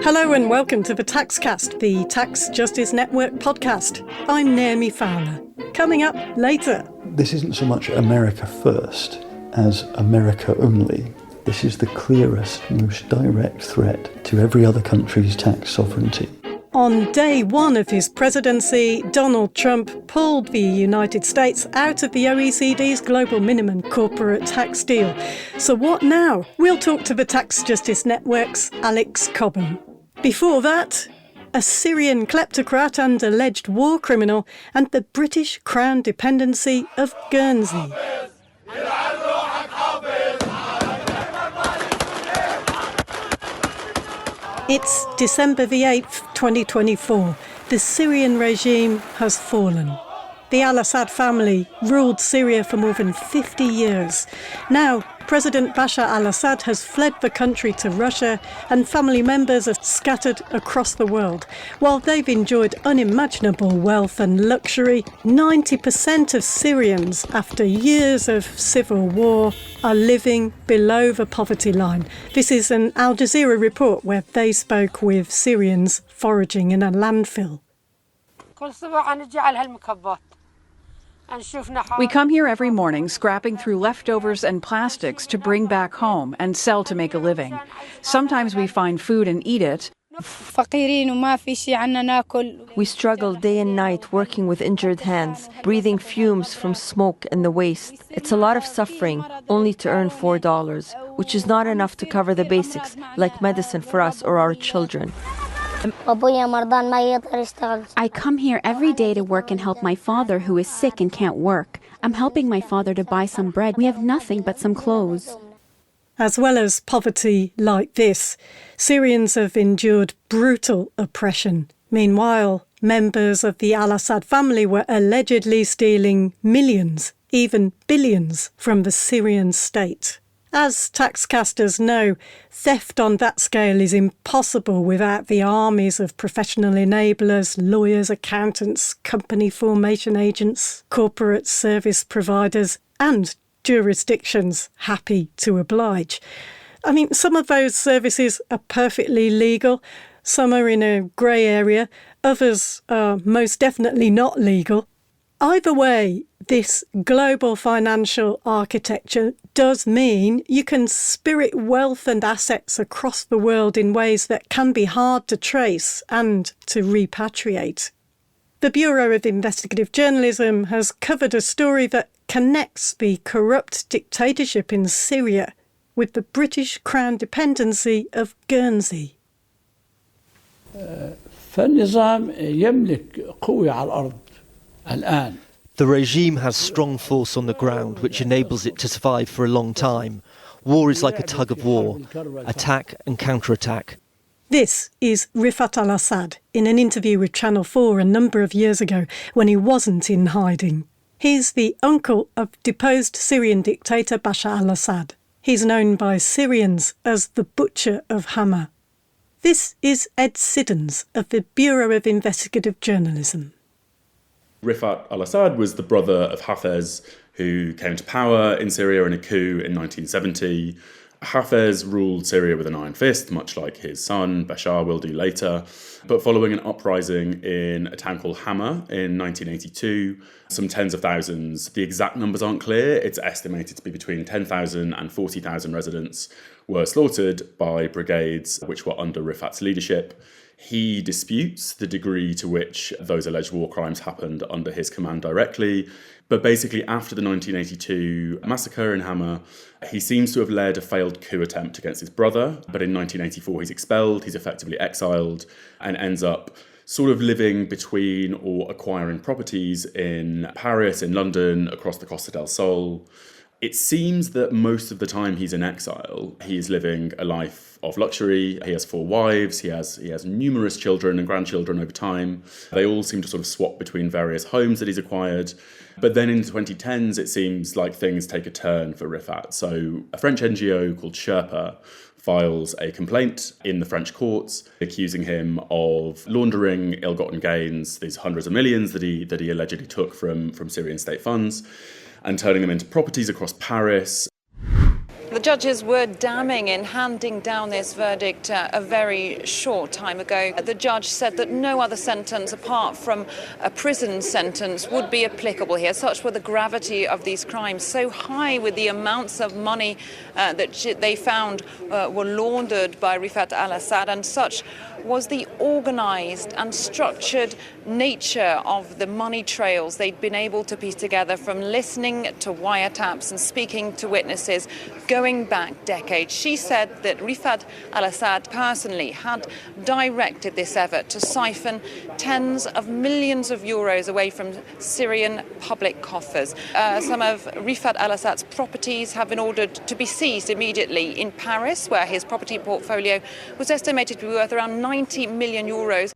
Hello and welcome to the Taxcast, the Tax Justice Network podcast. I'm Naomi Fowler. Coming up later. This isn't so much America first as America only. This is the clearest, most direct threat to every other country's tax sovereignty. On day one of his presidency, Donald Trump pulled the United States out of the OECD's global minimum corporate tax deal. So what now? We'll talk to the Tax Justice Network's Alex Cobham. Before that, a Syrian kleptocrat and alleged war criminal and the British Crown dependency of Guernsey. It's December the 8th, 2024. The Syrian regime has fallen. The al-Assad family ruled Syria for more than 50 years. Now, President Bashar al-Assad has fled the country to Russia and family members are scattered across the world. While they've enjoyed unimaginable wealth and luxury, 90% of Syrians, after years of civil war, are living below the poverty line. This is an Al Jazeera report where they spoke with Syrians foraging in a landfill. We come here every morning scrapping through leftovers and plastics to bring back home and sell to make a living. Sometimes we find food and eat it. We struggle day and night working with injured hands, breathing fumes from smoke and the waste. It's a lot of suffering only to earn $4, which is not enough to cover the basics like medicine for us or our children. I come here every day to work and help my father who is sick and can't work. I'm helping my father to buy some bread. We have nothing but some clothes. As well as poverty like this, Syrians have endured brutal oppression. Meanwhile, members of the al-Assad family were allegedly stealing millions, even billions, from the Syrian state. As taxcasters know, theft on that scale is impossible without the armies of professional enablers, lawyers, accountants, company formation agents, corporate service providers, and jurisdictions happy to oblige. I mean, some of those services are perfectly legal, some are in a grey area, others are most definitely not legal. Either way, this global financial architecture does mean you can spirit wealth and assets across the world in ways that can be hard to trace and to repatriate. The Bureau of Investigative Journalism has covered a story that connects the corrupt dictatorship in Syria with the British Crown dependency of Guernsey. فالنظام يملك قوة على الأرض الآن. The regime has strong force on the ground, which enables it to survive for a long time. War is like a tug of war, attack and counterattack. This is Rifat al-Assad in an interview with Channel 4 a number of years ago when he wasn't in hiding. He's the uncle of deposed Syrian dictator Bashar al-Assad. He's known by Syrians as the Butcher of Hama. This is Ed Siddons of the Bureau of Investigative Journalism. Rifat al-Assad was the brother of Hafez, who came to power in Syria in a coup in 1970. Hafez ruled Syria with an iron fist, much like his son Bashar will do later. But following an uprising in a town called Hama in 1982, some tens of thousands, the exact numbers aren't clear, it's estimated to be between 10,000 and 40,000 residents were slaughtered by brigades which were under Rifat's leadership. He disputes the degree to which those alleged war crimes happened under his command directly. But basically, after the 1982 massacre in Hama, he seems to have led a failed coup attempt against his brother. But in 1984, he's expelled, he's effectively exiled, and ends up sort of living between or acquiring properties in Paris, in London, across the Costa del Sol. It seems that most of the time he's in exile, he is living a life of luxury. He has 4 wives, he has numerous children and grandchildren over time. They all seem to sort of swap between various homes that he's acquired. But then in the 2010s, it seems like things take a turn for Rifat. So a French NGO called Sherpa files a complaint in the French courts accusing him of laundering ill-gotten gains, these hundreds of millions that he allegedly took from Syrian state funds, and turning them into properties across Paris. The judges were damning in handing down this verdict a very short time ago. The judge said that no other sentence apart from a prison sentence would be applicable here. Such were the gravity of these crimes, so high with the amounts of money that they found were laundered by Rifat al-Assad, and such was the organised and structured nature of the money trails they'd been able to piece together from listening to wiretaps and speaking to witnesses going back decades. She said that Rifat al-Assad personally had directed this effort to siphon tens of millions of euros away from Syrian public coffers. Some of Rifat al-Assad's properties have been ordered to be seized immediately in Paris, where his property portfolio was estimated to be worth around 90 million euros.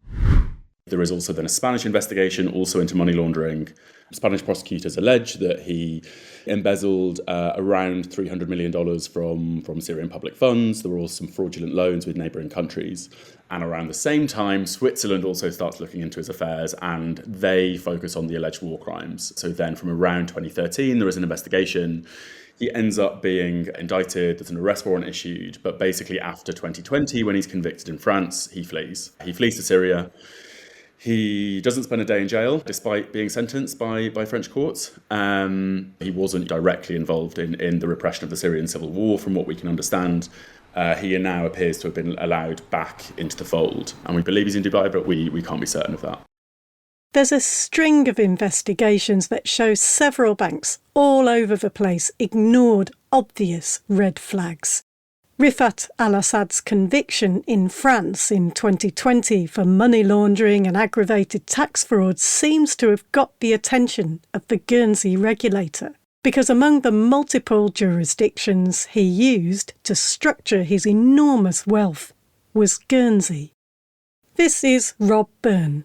There has also been a Spanish investigation also into money laundering. Spanish prosecutors allege that he embezzled around $300 million from Syrian public funds. There were also some fraudulent loans with neighbouring countries. And around the same time, Switzerland also starts looking into his affairs, and they focus on the alleged war crimes. So then from around 2013, there is an investigation. He ends up being indicted, there's an arrest warrant issued, but basically after 2020, when he's convicted in France, he flees. He flees to Syria. He doesn't spend a day in jail, despite being sentenced by French courts. He wasn't directly involved in the repression of the Syrian civil war, from what we can understand. He now appears to have been allowed back into the fold. And we believe he's in Dubai, but we can't be certain of that. There's a string of investigations that show several banks all over the place ignored obvious red flags. Rifat al-Assad's conviction in France in 2020 for money laundering and aggravated tax fraud seems to have got the attention of the Guernsey regulator, because among the multiple jurisdictions he used to structure his enormous wealth was Guernsey. This is Rob Byrne.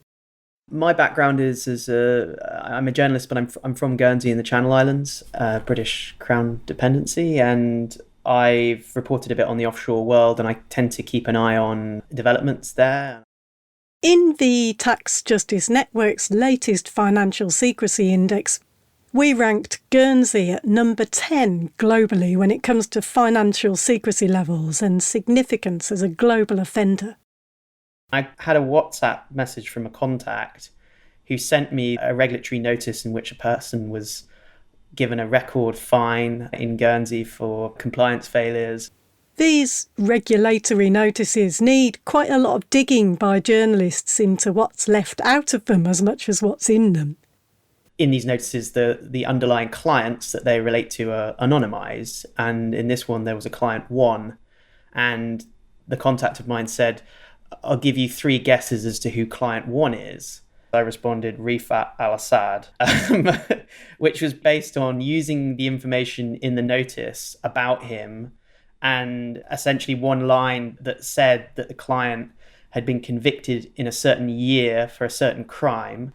My background is I'm a journalist, but I'm from Guernsey in the Channel Islands, British Crown dependency, and I've reported a bit on the offshore world, and I tend to keep an eye on developments there. In the Tax Justice Network's latest Financial Secrecy Index, we ranked Guernsey at number 10 globally when it comes to financial secrecy levels and significance as a global offender. I had a WhatsApp message from a contact who sent me a regulatory notice in which a person was given a record fine in Guernsey for compliance failures. These regulatory notices need quite a lot of digging by journalists into what's left out of them as much as what's in them. In these notices, the underlying clients that they relate to are anonymised, and in this one there was a client 1, and the contact of mine said, "I'll give you 3 guesses as to who client 1 is." I responded, Rifat al-Assad, which was based on using the information in the notice about him and essentially one line that said that the client had been convicted in a certain year for a certain crime.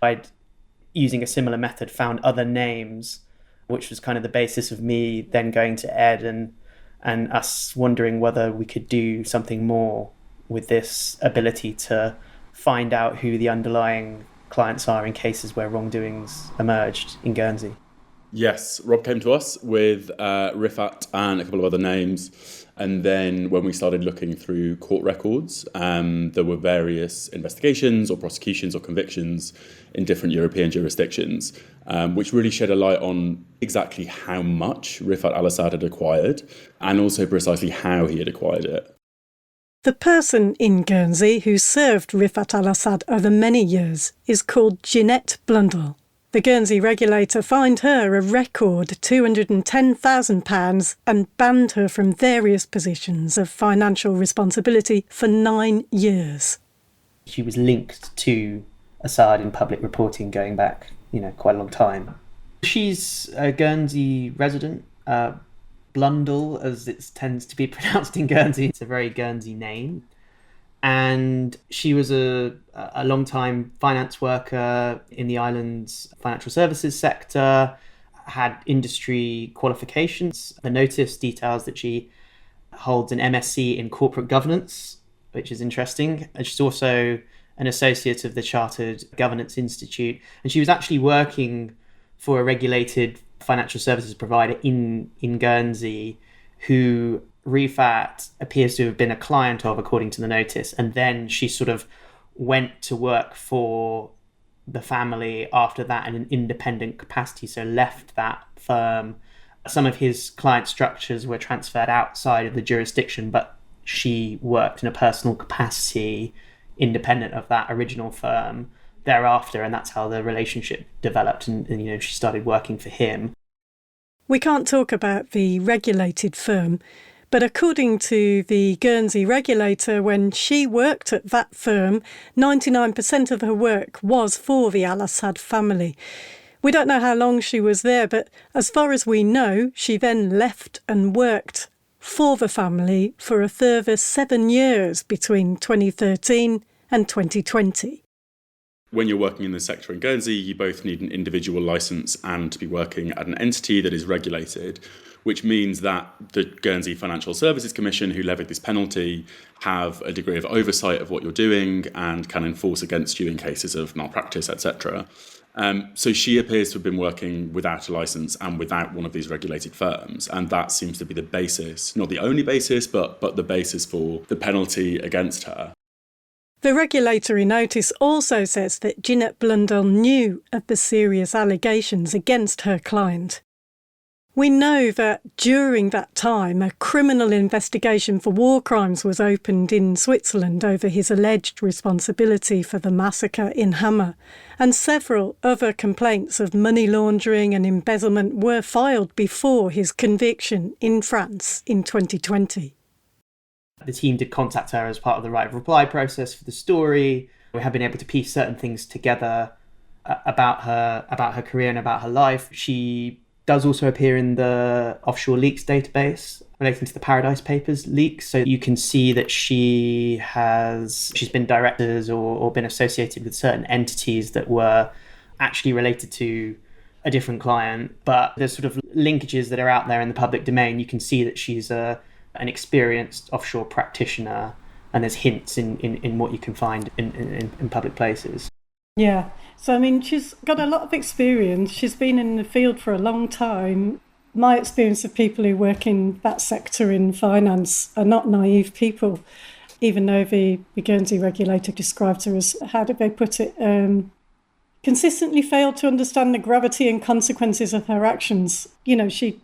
I'd, using a similar method, found other names, which was kind of the basis of me then going to Ed and us wondering whether we could do something more with this ability to find out who the underlying clients are in cases where wrongdoings emerged in Guernsey. Yes, Rob came to us with Rifat and a couple of other names. And then when we started looking through court records, there were various investigations or prosecutions or convictions in different European jurisdictions, which really shed a light on exactly how much Rifat al-Assad had acquired and also precisely how he had acquired it. The person in Guernsey who served Rifat al-Assad over many years is called Jeanette Blundell. The Guernsey regulator fined her a record £210,000 and banned her from various positions of financial responsibility for 9 years. She was linked to Assad in public reporting going back, quite a long time. She's a Guernsey resident. Blundell, as it tends to be pronounced in Guernsey. It's a very Guernsey name. And she was a long-time finance worker in the island's financial services sector, had industry qualifications. The notice details that she holds an MSc in corporate governance, which is interesting. And she's also an associate of the Chartered Governance Institute. And she was actually working for a regulated financial services provider in Guernsey, who Rifat appears to have been a client of, according to the notice, and then she sort of went to work for the family after that in an independent capacity, so left that firm. Some of his client structures were transferred outside of the jurisdiction, but she worked in a personal capacity independent of that original firm thereafter, and that's how the relationship developed, and she started working for him. We can't talk about the regulated firm, but according to the Guernsey regulator, when she worked at that firm, 99% of her work was for the al-Assad family. We don't know how long she was there, but as far as we know, she then left and worked for the family for a further 7 years between 2013 and 2020. When you're working in the sector in Guernsey, you both need an individual licence and to be working at an entity that is regulated, which means that the Guernsey Financial Services Commission, who levied this penalty, have a degree of oversight of what you're doing and can enforce against you in cases of malpractice, etc. So she appears to have been working without a licence and without one of these regulated firms, and that seems to be the basis, not the only basis, but the basis for the penalty against her. The regulatory notice also says that Ginette Blundell knew of the serious allegations against her client. We know that during that time, a criminal investigation for war crimes was opened in Switzerland over his alleged responsibility for the massacre in Hammer, and several other complaints of money laundering and embezzlement were filed before his conviction in France in 2020. The team did contact her as part of the right of reply process for the story. We have been able to piece certain things together about her career and about her life. She does also appear in the offshore leaks database relating to the Paradise Papers leaks. So you can see that she's been directors or been associated with certain entities that were actually related to a different client. But there's sort of linkages that are out there in the public domain. You can see that she's an experienced offshore practitioner, and there's hints in what you can find in public places. Yeah, so I mean, she's got a lot of experience. She's been in the field for a long time. My experience of people who work in that sector in finance are not naive people, even though the Guernsey regulator described her as, how did they put it, consistently failed to understand the gravity and consequences of her actions. She'd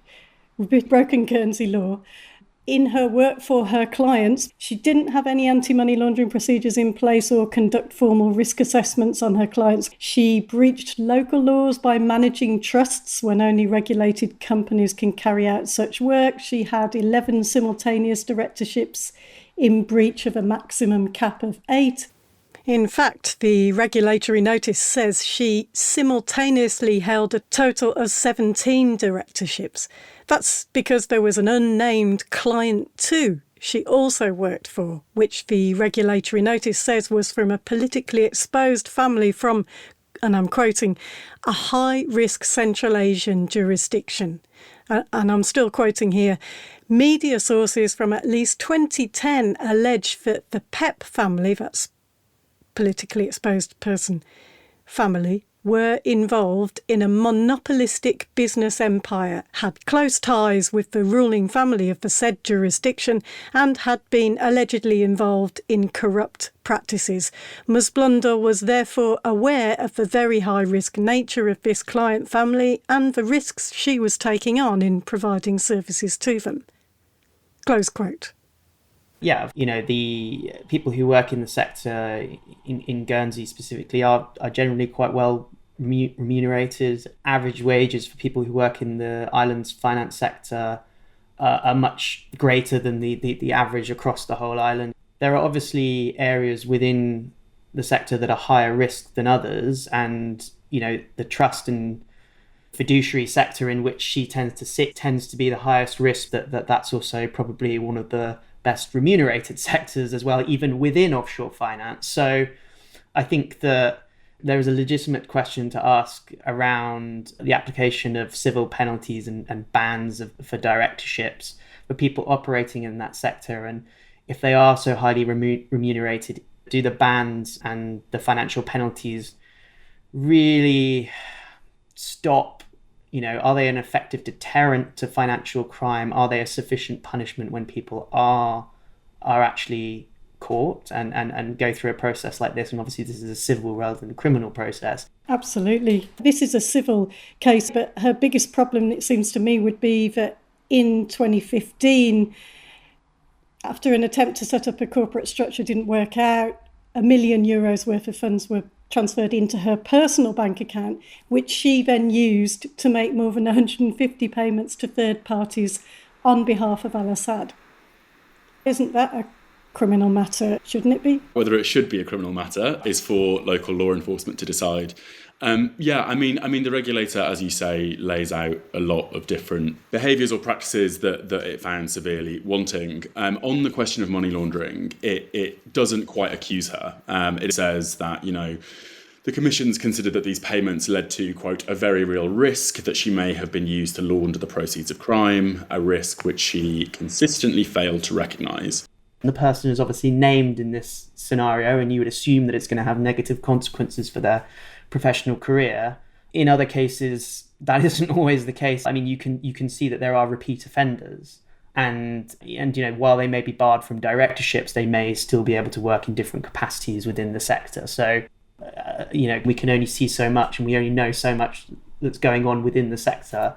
broken Guernsey law. In her work for her clients, she didn't have any anti-money laundering procedures in place or conduct formal risk assessments on her clients. She breached local laws by managing trusts when only regulated companies can carry out such work. She had 11 simultaneous directorships in breach of a maximum cap of 8. In fact, the regulatory notice says she simultaneously held a total of 17 directorships. That's because there was an unnamed client too she also worked for, which the regulatory notice says was from a politically exposed family from, and I'm quoting, a high-risk Central Asian jurisdiction. And I'm still quoting here, media sources from at least 2010 allege that the PEP family, that's politically exposed person family, were involved in a monopolistic business empire, had close ties with the ruling family of the said jurisdiction, and had been allegedly involved in corrupt practices. Ms. Blundell was therefore aware of the very high-risk nature of this client family and the risks she was taking on in providing services to them. Close quote. Yeah, the people who work in the sector in Guernsey specifically are generally quite well remunerated. Average wages for people who work in the island's finance sector are much greater than the average across the whole island. There are obviously areas within the sector that are higher risk than others, and the trust and fiduciary sector in which she tends to sit tends to be the highest risk. That's also probably one of the best remunerated sectors as well, even within offshore finance. So I think that there is a legitimate question to ask around the application of civil penalties and bans for directorships for people operating in that sector. And if they are so highly remunerated, do the bans and the financial penalties really stop Are they an effective deterrent to financial crime? Are they a sufficient punishment when people are actually caught and go through a process like this? And obviously this is a civil rather than a criminal process. Absolutely. This is a civil case, but her biggest problem, it seems to me, would be that in 2015, after an attempt to set up a corporate structure didn't work out, €1 million worth of funds were transferred into her personal bank account, which she then used to make more than 150 payments to third parties on behalf of al-Assad. Isn't that a criminal matter, shouldn't it be? Whether it should be a criminal matter is for local law enforcement to decide. The regulator, as you say, lays out a lot of different behaviours or practices that it found severely wanting. On the question of money laundering, it doesn't quite accuse her. It says that, the Commission's considered that these payments led to, quote, a very real risk that she may have been used to launder the proceeds of crime, a risk which she consistently failed to recognise. The person is obviously named in this scenario, and you would assume that it's going to have negative consequences for their professional career. In other cases, that isn't always the case. I mean, you can see that there are repeat offenders, and while they may be barred from directorships, they may still be able to work in different capacities within the sector. So, we can only see so much, and we only know so much that's going on within the sector.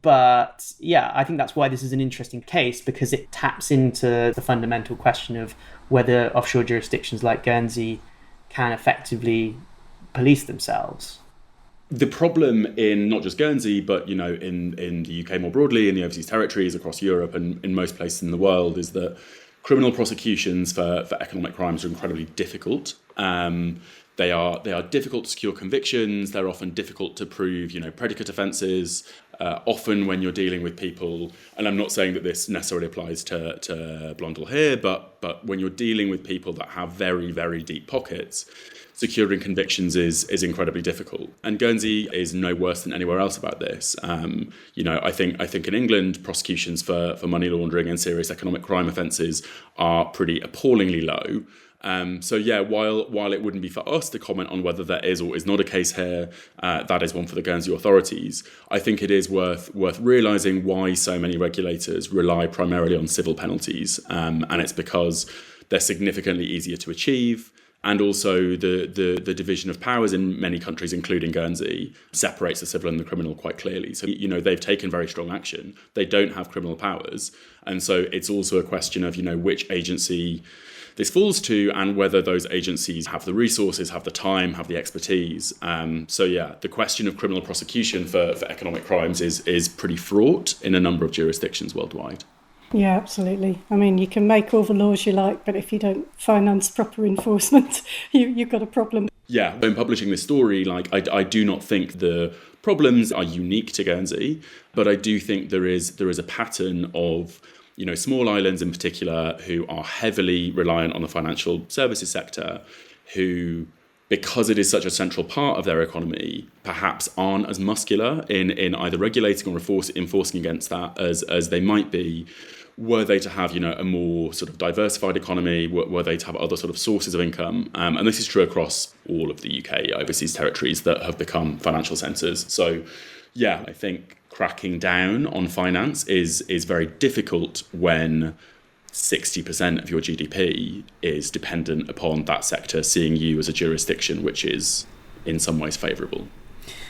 But yeah, I think that's why this is an interesting case, because it taps into the fundamental question of whether offshore jurisdictions like Guernsey can effectively police themselves. The problem in not just Guernsey, but in the UK more broadly, in the overseas territories across Europe and in most places in the world, is that criminal prosecutions for economic crimes are incredibly difficult. They are difficult to secure convictions. They're often difficult to prove, predicate offences. Often when you're dealing with people, and I'm not saying that this necessarily applies to Blondel here, but when you're dealing with people that have very, very deep pockets, securing convictions is incredibly difficult. And Guernsey is no worse than anywhere else about this. I think in England, prosecutions for money laundering and serious economic crime offences are pretty appallingly low. While it wouldn't be for us to comment on whether there is or is not a case here, that is one for the Guernsey authorities. I think it is worth realising why so many regulators rely primarily on civil penalties, and it's because they're significantly easier to achieve. And also the division of powers in many countries, including Guernsey, separates the civil and the criminal quite clearly. So, they've taken very strong action. They don't have criminal powers. And so it's also a question of, which agency this falls to and whether those agencies have the resources, have the time, have the expertise. The question of criminal prosecution for economic crimes is pretty fraught in a number of jurisdictions worldwide. Yeah, absolutely. I mean, you can make all the laws you like, but if you don't finance proper enforcement, you've got a problem. Yeah, in publishing this story, I do not think the problems are unique to Guernsey, but I do think there is a pattern of small islands in particular who are heavily reliant on the financial services sector, who, because it is such a central part of their economy, perhaps aren't as muscular in either regulating or enforcing against that as they might be. Were they to have, a more sort of diversified economy, were they to have other sort of sources of income? And this is true across all of the UK overseas territories that have become financial centres. So, yeah, I think cracking down on finance is very difficult when 60% of your GDP is dependent upon that sector seeing you as a jurisdiction which is in some ways favourable.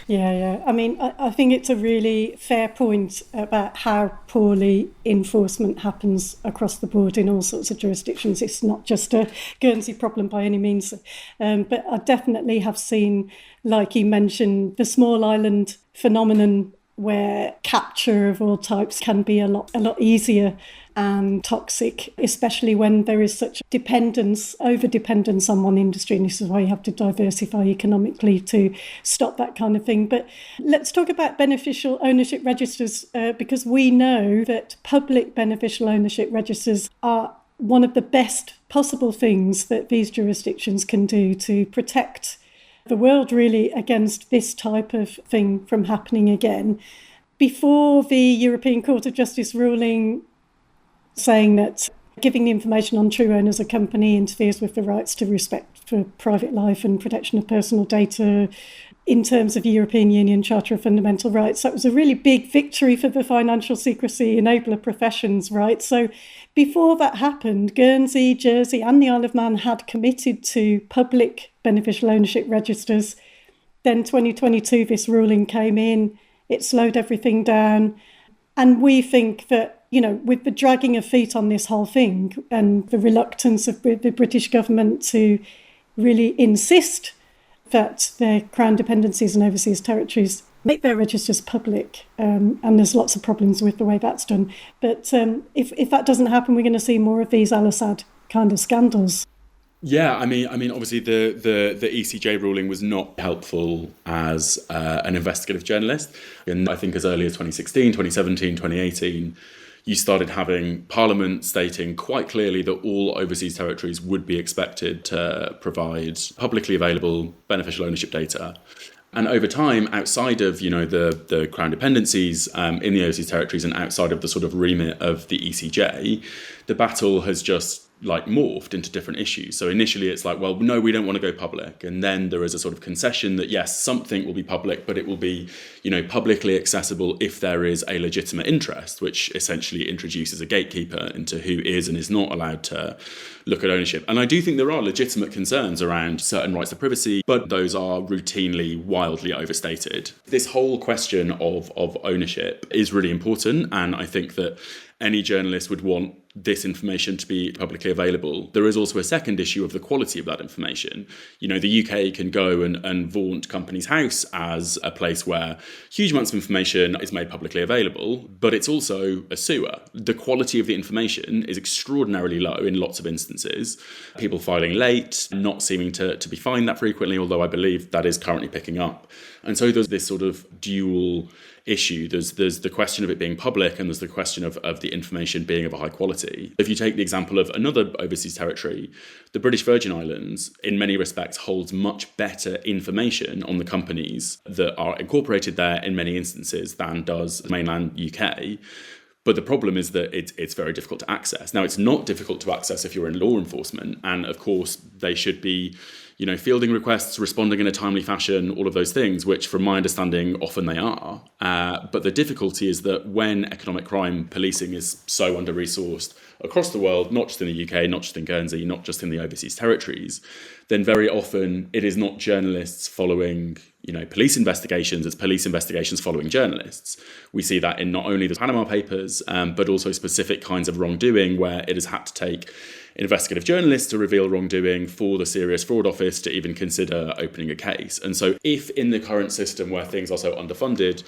Yeah. I mean, I think it's a really fair point about how poorly enforcement happens across the board in all sorts of jurisdictions. It's not just a Guernsey problem by any means. But I definitely have seen, like you mentioned, the small island phenomenon where capture of all types can be a lot easier and toxic, especially when there is such over-dependence on one industry. And this is why you have to diversify economically to stop that kind of thing. But let's talk about beneficial ownership registers, because we know that public beneficial ownership registers are one of the best possible things that these jurisdictions can do to protect the world really against this type of thing from happening again. Before the European Court of Justice ruling saying that giving the information on true owners of a company interferes with the rights to respect for private life and protection of personal data, in terms of European Union Charter of Fundamental Rights. That was a really big victory for the financial secrecy enabler professions, right? So before that happened, Guernsey, Jersey and the Isle of Man had committed to public beneficial ownership registers. Then 2022, this ruling came in, it slowed everything down. And we think that, you know, with the dragging of feet on this whole thing and the reluctance of the British government to really insist that their crown dependencies and overseas territories make their registers public, and there's lots of problems with the way that's done. But if that doesn't happen, we're going to see more of these al-Assad kind of scandals. Yeah, I mean, obviously the ECJ ruling was not helpful as an investigative journalist. And I think as early as 2016, 2017, 2018, you started having Parliament stating quite clearly that all overseas territories would be expected to provide publicly available beneficial ownership data. And over time, outside of, you know, the crown dependencies in the overseas territories and outside of the sort of remit of the ECJ, the battle has just morphed into different issues. So initially it's like, well, no, we don't want to go public. And then there is a sort of concession that, yes, something will be public, but it will be, you know, publicly accessible if there is a legitimate interest, which essentially introduces a gatekeeper into who is and is not allowed to look at ownership. And I do think there are legitimate concerns around certain rights of privacy, but those are routinely wildly overstated. This whole question of ownership is really important. And I think that any journalist would want this information to be publicly available. There is also a second issue of the quality of that information. You know, the UK can go and vaunt Companies House as a place where huge amounts of information is made publicly available, but it's also a sewer. The quality of the information is extraordinarily low in lots of instances. People filing late, not seeming to be fined that frequently, although I believe that is currently picking up. And so there's this sort of dual issue. There's the question of it being public and there's the question of the information being of a high quality. If you take the example of another overseas territory, the British Virgin Islands, in many respects, holds much better information on the companies that are incorporated there in many instances than does mainland UK. But the problem is that it's very difficult to access. Now, it's not difficult to access if you're in law enforcement. And of course, they should be, you know, fielding requests, responding in a timely fashion, all of those things, which from my understanding, often they are. But the difficulty is that when economic crime policing is so under-resourced across the world, not just in the UK, not just in Guernsey, not just in the overseas territories, then very often it is not journalists following, you know, police investigations, it's police investigations following journalists. We see that in not only the Panama Papers, but also specific kinds of wrongdoing where it has had to take investigative journalists to reveal wrongdoing for the Serious Fraud Office to even consider opening a case. And so if in the current system where things are so underfunded,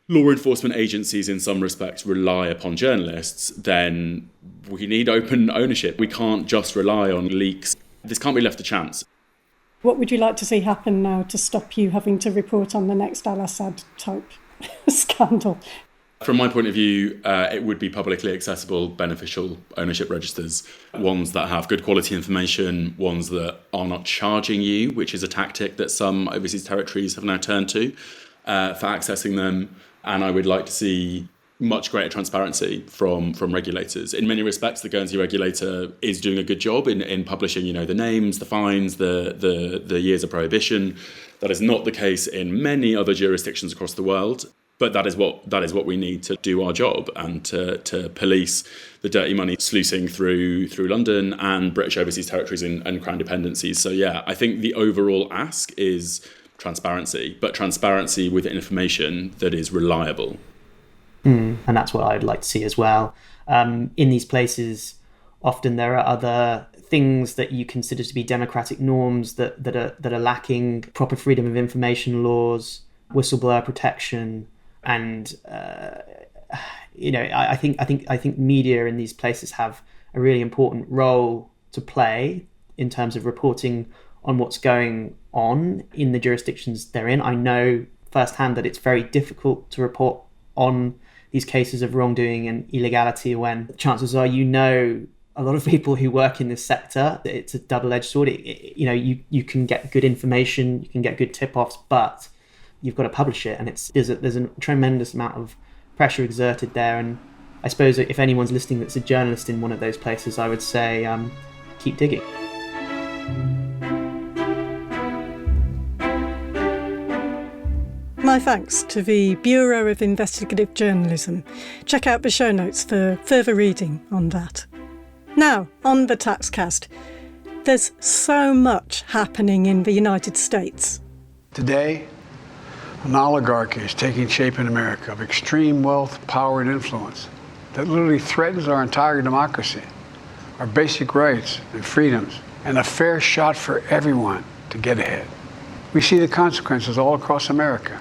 law enforcement agencies in some respects rely upon journalists, then we need open ownership. We can't just rely on leaks. This can't be left to chance. What would you like to see happen now to stop you having to report on the next al-Assad type scandal? From my point of view, it would be publicly accessible beneficial ownership registers, ones that have good quality information, ones that are not charging you, which is a tactic that some overseas territories have now turned to for accessing them. And I would like to see much greater transparency from regulators. In many respects, the Guernsey regulator is doing a good job in publishing, you know, the names, the fines, the years of prohibition. That is not the case in many other jurisdictions across the world. But that is what we need to do our job and to police the dirty money sluicing through London and British overseas territories and crown dependencies. So yeah, I think the overall ask is transparency, but transparency with information that is reliable. And that's what I'd like to see as well. In these places, often there are other things that you consider to be democratic norms that are lacking: proper freedom of information laws, whistleblower protection. And you know, I think media in these places have a really important role to play in terms of reporting on what's going on in the jurisdictions they're in. I know firsthand that it's very difficult to report on these cases of wrongdoing and illegality when chances are, you know, a lot of people who work in this sector. It's a double-edged sword. You know, you can get good information, you can get good tip-offs, but you've got to publish it, and there's a tremendous amount of pressure exerted there. And I suppose if anyone's listening that's a journalist in one of those places, I would say keep digging. My thanks to the Bureau of Investigative Journalism. Check out the show notes for further reading on that. Now, on the Taxcast. There's so much happening in the United States. Today, an oligarchy is taking shape in America of extreme wealth, power, and influence that literally threatens our entire democracy, our basic rights and freedoms, and a fair shot for everyone to get ahead. We see the consequences all across America.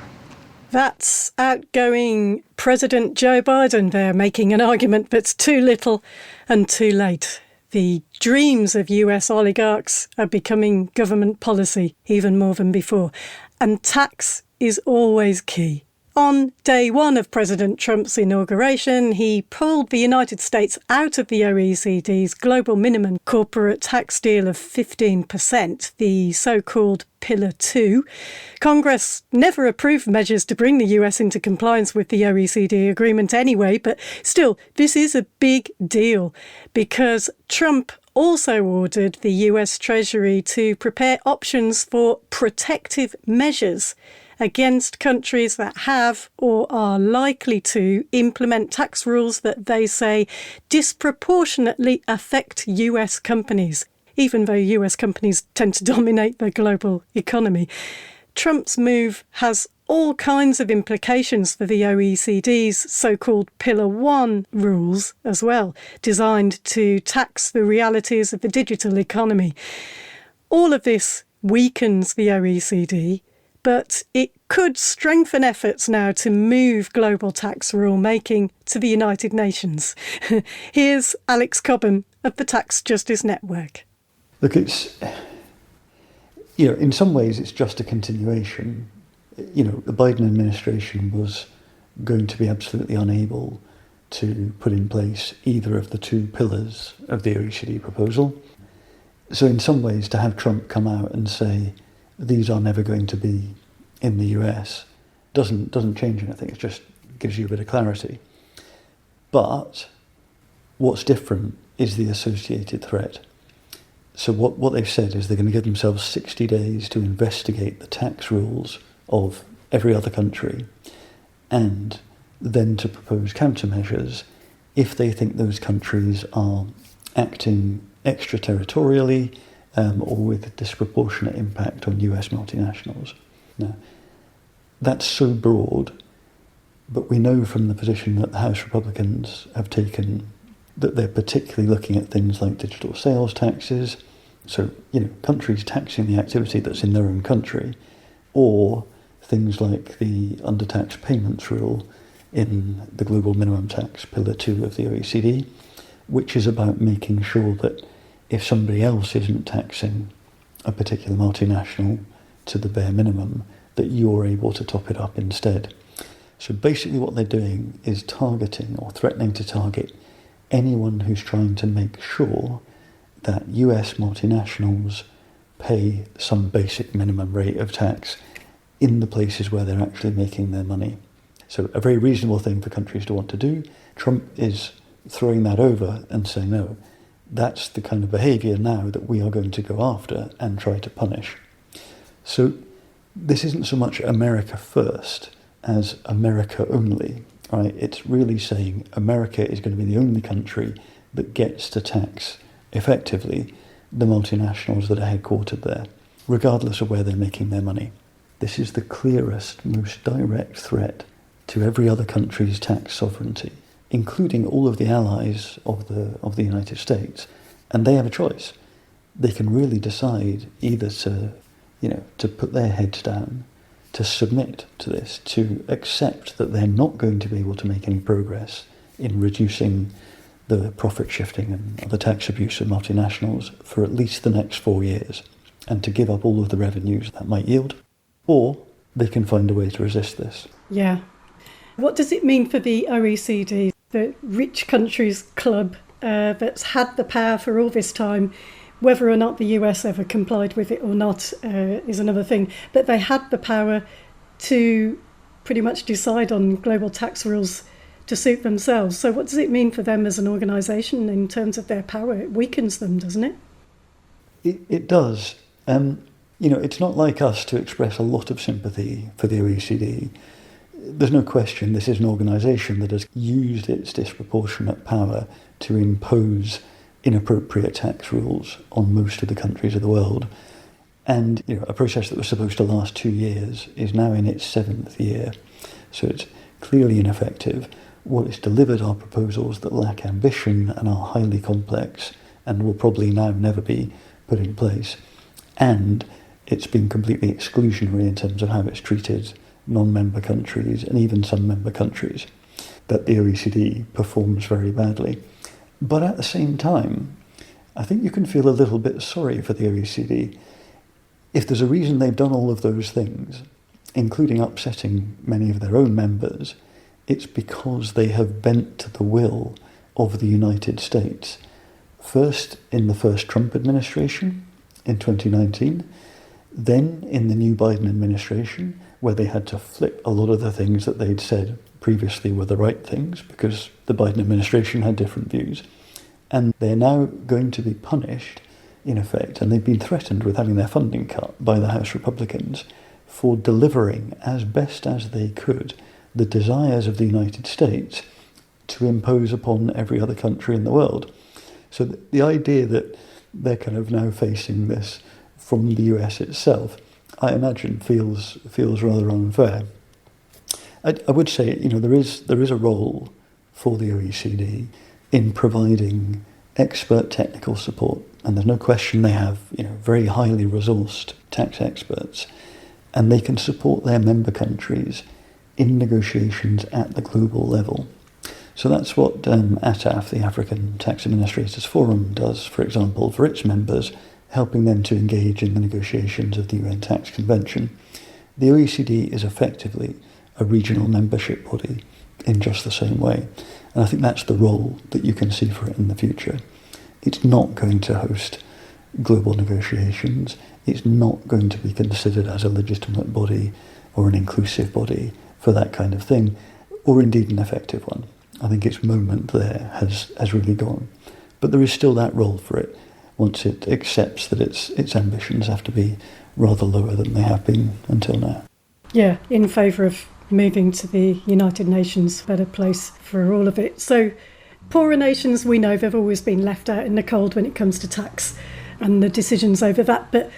That's outgoing President Joe Biden there making an argument that's too little and too late. The dreams of US oligarchs are becoming government policy even more than before. And tax is always key. On day one of President Trump's inauguration, he pulled the United States out of the OECD's global minimum corporate tax deal of 15%, the so-called Pillar 2. Congress never approved measures to bring the US into compliance with the OECD agreement anyway, but still, this is a big deal because Trump also ordered the US Treasury to prepare options for protective measures against countries that have or are likely to implement tax rules that they say disproportionately affect US companies, even though US companies tend to dominate the global economy. Trump's move has all kinds of implications for the OECD's so-called Pillar 1 rules as well, designed to tax the realities of the digital economy. All of this weakens the OECD, but it could strengthen efforts now to move global tax rule-making to the United Nations. Here's Alex Cobham of the Tax Justice Network. Look, it's, in some ways it's just a continuation. The Biden administration was going to be absolutely unable to put in place either of the two pillars of the OECD proposal. So in some ways, to have Trump come out and say, these are never going to be in the US doesn't change anything. It just gives you a bit of clarity. But what's different is the associated threat. So what they've said is they're going to give themselves 60 days to investigate the tax rules of every other country and then to propose countermeasures if they think those countries are acting extraterritorially or with disproportionate impact on US multinationals. Now, that's so broad, but we know from the position that the House Republicans have taken that they're particularly looking at things like digital sales taxes, so, countries taxing the activity that's in their own country, or things like the under-tax payments rule in the global minimum tax, Pillar 2 of the OECD, which is about making sure that if somebody else isn't taxing a particular multinational to the bare minimum, that you're able to top it up instead. So basically what they're doing is targeting or threatening to target anyone who's trying to make sure that US multinationals pay some basic minimum rate of tax in the places where they're actually making their money. So a very reasonable thing for countries to want to do. Trump is throwing that over and saying, no, that's the kind of behaviour now that we are going to go after and try to punish. So this isn't so much America first as America only, right? It's really saying America is going to be the only country that gets to tax effectively the multinationals that are headquartered there, regardless of where they're making their money. This is the clearest, most direct threat to every other country's tax sovereignty, including all of the allies of the United States. And they have a choice. They can really decide either to put their heads down, to submit to this, to accept that they're not going to be able to make any progress in reducing the profit shifting and the tax abuse of multinationals for at least the next 4 years, and to give up all of the revenues that might yield, or they can find a way to resist this. Yeah. What does it mean for the OECD, the rich countries club that's had the power for all this time? Whether or not the US ever complied with it or not is another thing. But they had the power to pretty much decide on global tax rules to suit themselves. So what does it mean for them as an organisation in terms of their power? It weakens them, doesn't it? It does. It's not like us to express a lot of sympathy for the OECD. There's no question this is an organisation that has used its disproportionate power to impose inappropriate tax rules on most of the countries of the world. And a process that was supposed to last 2 years is now in its 7th year. So it's clearly ineffective. What it's delivered are proposals that lack ambition and are highly complex and will probably now never be put in place. And it's been completely exclusionary in terms of how it's treated non-member countries and even some member countries, that the OECD performs very badly. But at the same time, I think you can feel a little bit sorry for the OECD. If there's a reason they've done all of those things, including upsetting many of their own members, it's because they have bent to the will of the United States. First in the first Trump administration in 2019, then in the new Biden administration, where they had to flip a lot of the things that they'd said previously were the right things because the Biden administration had different views. And they're now going to be punished, in effect, and they've been threatened with having their funding cut by the House Republicans for delivering as best as they could the desires of the United States to impose upon every other country in the world. So the idea that they're kind of now facing this from the US itself, I imagine feels rather unfair. I would say, there is a role for the OECD in providing expert technical support, and there's no question they have, very highly resourced tax experts, and they can support their member countries in negotiations at the global level. So that's what ATAF, the African Tax Administrators Forum, does, for example, for its members, helping them to engage in the negotiations of the UN Tax Convention. The OECD is effectively a regional membership body in just the same way. And I think that's the role that you can see for it in the future. It's not going to host global negotiations. It's not going to be considered as a legitimate body or an inclusive body for that kind of thing, or indeed an effective one. I think its moment there has really gone. But there is still that role for it once it accepts that its ambitions have to be rather lower than they have been until now. Yeah, in favour of moving to the United Nations, better place for all of it. So poorer nations, we know they've always been left out in the cold when it comes to tax and the decisions over that. But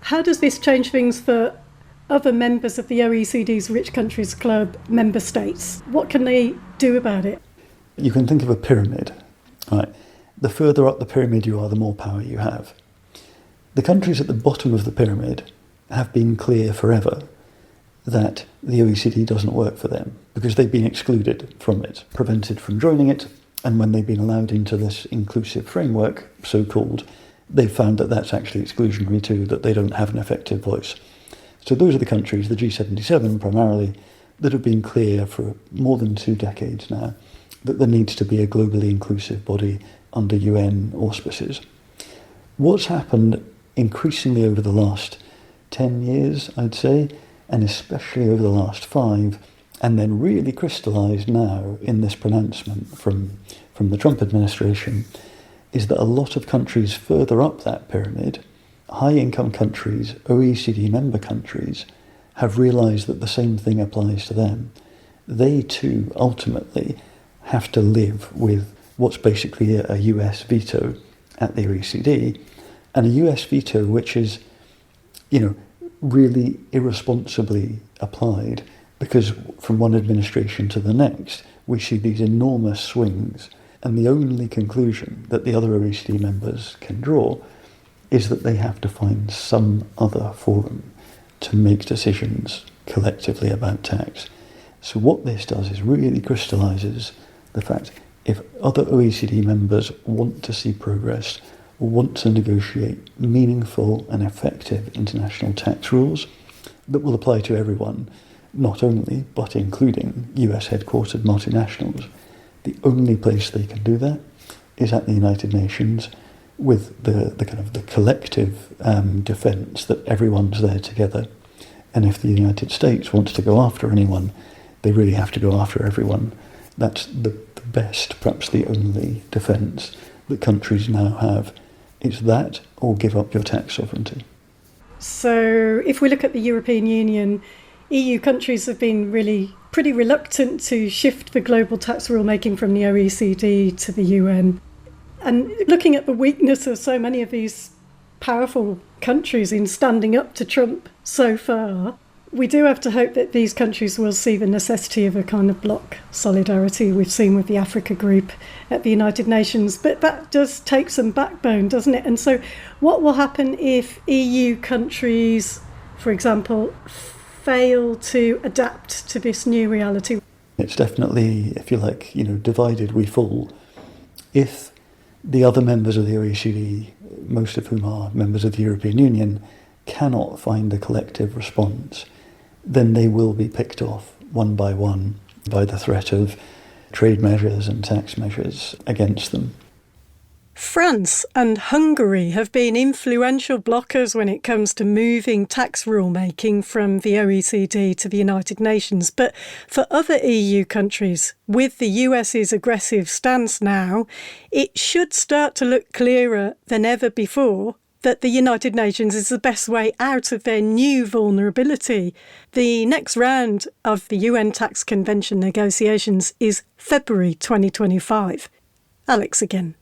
how does this change things for other members of the OECD's Rich Countries Club member states? What can they do about it? You can think of a pyramid. Right. The further up the pyramid you are, the more power you have. The countries at the bottom of the pyramid have been clear forever that the OECD doesn't work for them because they've been excluded from it, prevented from joining it, and when they've been allowed into this inclusive framework, so-called, they've found that that's actually exclusionary too, that they don't have an effective voice. So those are the countries, the G77 primarily, that have been clear for more than 2 decades now that there needs to be a globally inclusive body under UN auspices. What's happened increasingly over the last 10 years, I'd say, and especially over the last 5, and then really crystallised now in this pronouncement from the Trump administration, is that a lot of countries further up that pyramid, high-income countries, OECD member countries, have realised that the same thing applies to them. They too ultimately have to live with what's basically a US veto at the OECD, and a US veto which is, really irresponsibly applied, because from one administration to the next we see these enormous swings, and the only conclusion that the other OECD members can draw is that they have to find some other forum to make decisions collectively about tax. So what this does is really crystallises the fact if other OECD members want to see progress or want to negotiate meaningful and effective international tax rules that will apply to everyone, not only but including US headquartered multinationals, the only place they can do that is at the United Nations, with the kind of the collective defence that everyone's there together. And if the United States wants to go after anyone, they really have to go after everyone. That's the best, perhaps the only defence that countries now have. It's that or give up your tax sovereignty. So if we look at the European Union, EU countries have been really pretty reluctant to shift the global tax rulemaking from the OECD to the UN. And looking at the weakness of so many of these powerful countries in standing up to Trump so far, we do have to hope that these countries will see the necessity of a kind of bloc solidarity we've seen with the Africa group at the United Nations. But that does take some backbone, doesn't it? And so what will happen if EU countries, for example, fail to adapt to this new reality? It's definitely, if you like, divided we fall. If the other members of the OECD, most of whom are members of the European Union, cannot find a collective response, then they will be picked off one by one by the threat of trade measures and tax measures against them. France and Hungary have been influential blockers when it comes to moving tax rulemaking from the OECD to the United Nations. But for other EU countries, with the US's aggressive stance now, it should start to look clearer than ever before that the United Nations is the best way out of their new vulnerability. The next round of the UN Tax Convention negotiations is February 2025. Alex again.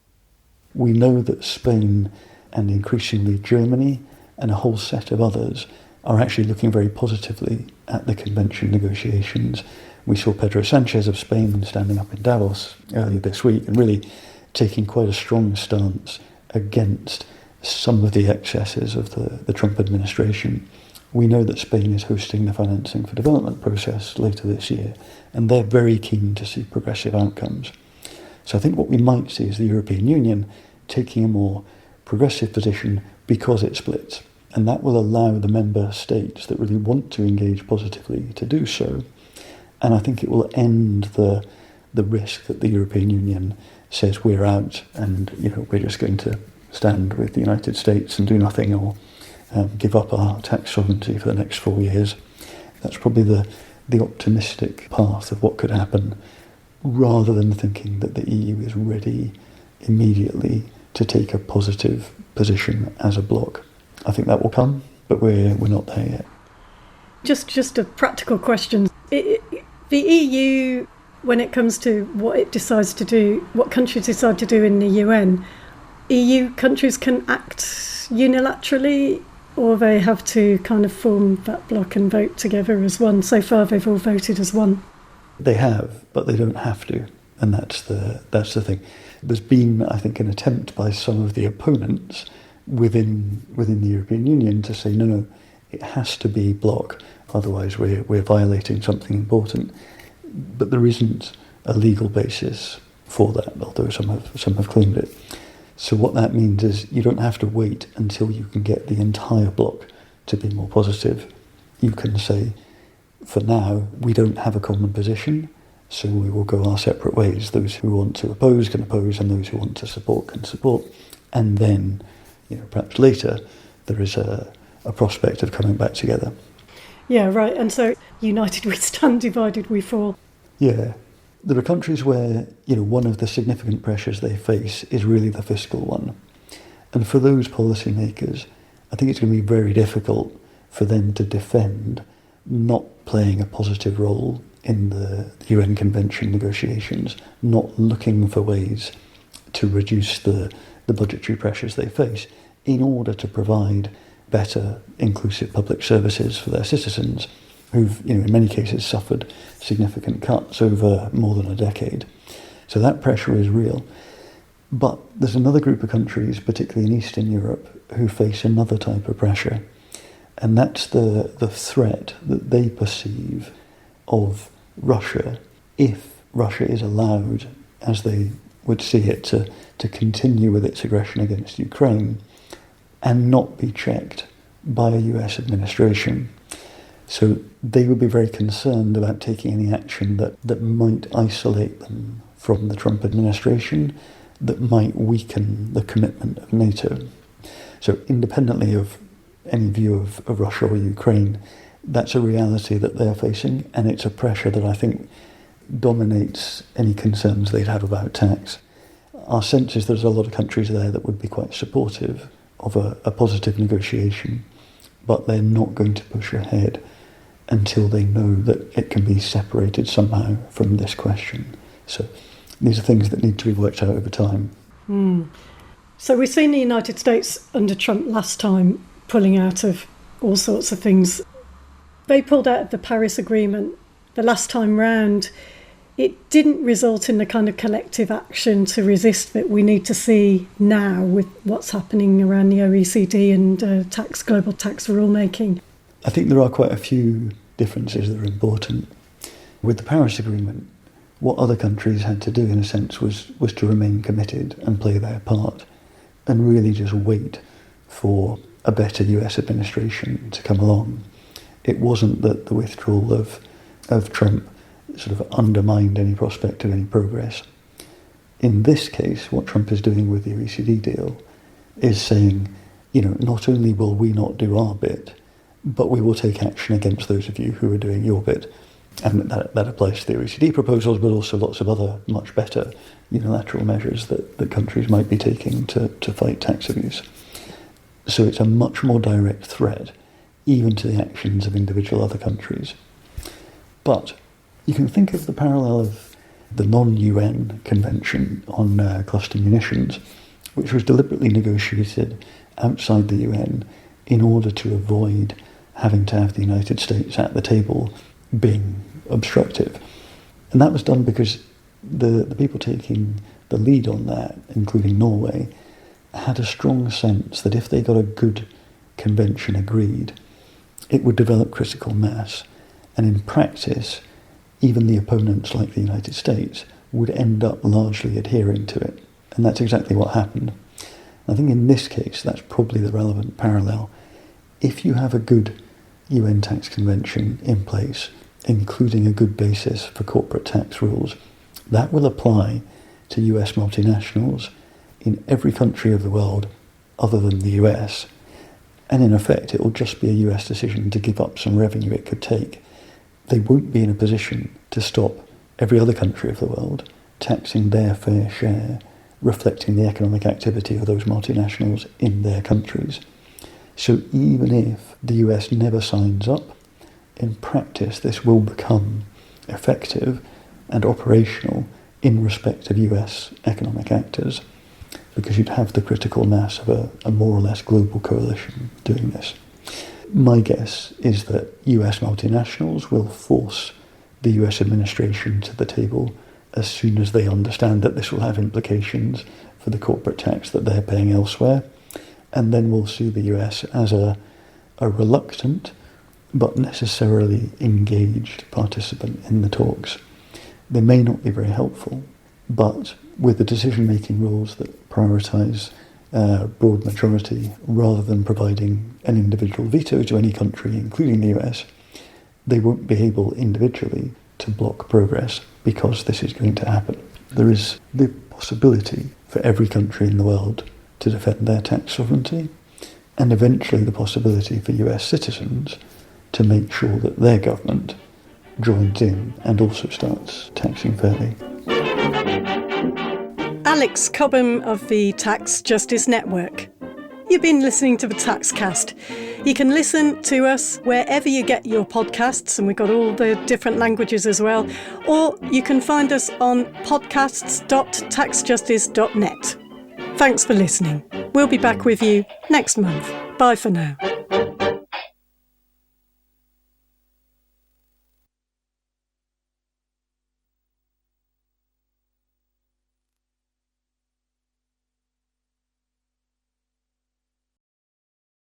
We know that Spain and increasingly Germany and a whole set of others are actually looking very positively at the convention negotiations. We saw Pedro Sanchez of Spain standing up in Davos earlier this week and really taking quite a strong stance against some of the excesses of the Trump administration. We know that Spain is hosting the Financing for Development process later this year, and they're very keen to see progressive outcomes. So I think what we might see is the European Union taking a more progressive position because it splits, and that will allow the member states that really want to engage positively to do so. And I think it will end the risk that the European Union says we're out and we're just going to stand with the United States and do nothing, or give up our tax sovereignty for the next 4 years. That's probably the optimistic path of what could happen, rather than thinking that the EU is ready immediately to take a positive position as a bloc. I think that will come, but we're not there yet. Just a practical question. The EU, when it comes to what it decides to do, what countries decide to do in the UN, EU countries can act unilaterally, or they have to kind of form that bloc and vote together as one. So far they've all voted as one. They have, but they don't have to, and that's the thing. There's been, I think, an attempt by some of the opponents within the European Union to say, no, it has to be bloc, otherwise we're violating something important. But there isn't a legal basis for that, although some have claimed it. So what that means is you don't have to wait until you can get the entire bloc to be more positive. You can say, for now, we don't have a common position, so we will go our separate ways. Those who want to oppose can oppose, and those who want to support can support. And then, perhaps later, there is a prospect of coming back together. Yeah, right. And so, united we stand, divided we fall. Yeah. There are countries where, one of the significant pressures they face is really the fiscal one. And for those policymakers, I think it's going to be very difficult for them to defend not playing a positive role in the UN Convention negotiations, not looking for ways to reduce the budgetary pressures they face in order to provide better, inclusive public services for their citizens, who've, in many cases suffered significant cuts over more than a decade. So that pressure is real. But there's another group of countries, particularly in Eastern Europe, who face another type of pressure. And that's the threat that they perceive of Russia, if Russia is allowed, as they would see it, to continue with its aggression against Ukraine and not be checked by a US administration. So they would be very concerned about taking any action that might isolate them from the Trump administration, that might weaken the commitment of NATO. So independently of any view of Russia or Ukraine, that's a reality that they're facing, and it's a pressure that I think dominates any concerns they'd have about tax. Our sense is there's a lot of countries there that would be quite supportive of a positive negotiation, but they're not going to push ahead until they know that it can be separated somehow from this question. So these are things that need to be worked out over time. So we've seen the United States under Trump last time pulling out of all sorts of things. They pulled out of the Paris Agreement the last time round. It didn't result in the kind of collective action to resist that we need to see now with what's happening around the OECD and global tax rulemaking. I think there are quite a few differences that are important. With the Paris Agreement, what other countries had to do, in a sense, was to remain committed and play their part and really just wait for a better US administration to come along. It wasn't that the withdrawal of Trump sort of undermined any prospect of any progress. In this case, what Trump is doing with the OECD deal is saying, not only will we not do our bit, but we will take action against those of you who are doing your bit. And that applies to the OECD proposals, but also lots of other much better unilateral measures that countries might be taking to fight tax abuse. So it's a much more direct threat, even to the actions of individual other countries. But you can think of the parallel of the non-UN Convention on cluster munitions, which was deliberately negotiated outside the UN in order to avoid having to have the United States at the table being obstructive. And that was done because the people taking the lead on that, including Norway, had a strong sense that if they got a good convention agreed, it would develop critical mass. And in practice, even the opponents like the United States would end up largely adhering to it. And that's exactly what happened. I think in this case, that's probably the relevant parallel. If you have a good UN tax convention in place, including a good basis for corporate tax rules, that will apply to US multinationals in every country of the world other than the US. And in effect, it will just be a US decision to give up some revenue it could take. They won't be in a position to stop every other country of the world taxing their fair share, reflecting the economic activity of those multinationals in their countries. So even if the US never signs up, in practice this will become effective and operational in respect of US economic actors, because you'd have the critical mass of a more or less global coalition doing this. My guess is that US multinationals will force the US administration to the table as soon as they understand that this will have implications for the corporate tax that they're paying elsewhere, and then we'll see the US as a reluctant but necessarily engaged participant in the talks. They may not be very helpful, but with the decision-making rules that prioritise broad majority rather than providing an individual veto to any country, including the US, they won't be able individually to block progress because this is going to happen. There is the possibility for every country in the world to defend their tax sovereignty, and eventually the possibility for US citizens to make sure that their government joins in and also starts taxing fairly. Alex Cobham of the Tax Justice Network. You've been listening to the Taxcast. You can listen to us wherever you get your podcasts, and we've got all the different languages as well, or you can find us on podcasts.taxjustice.net. Thanks for listening. We'll be back with you next month. Bye for now.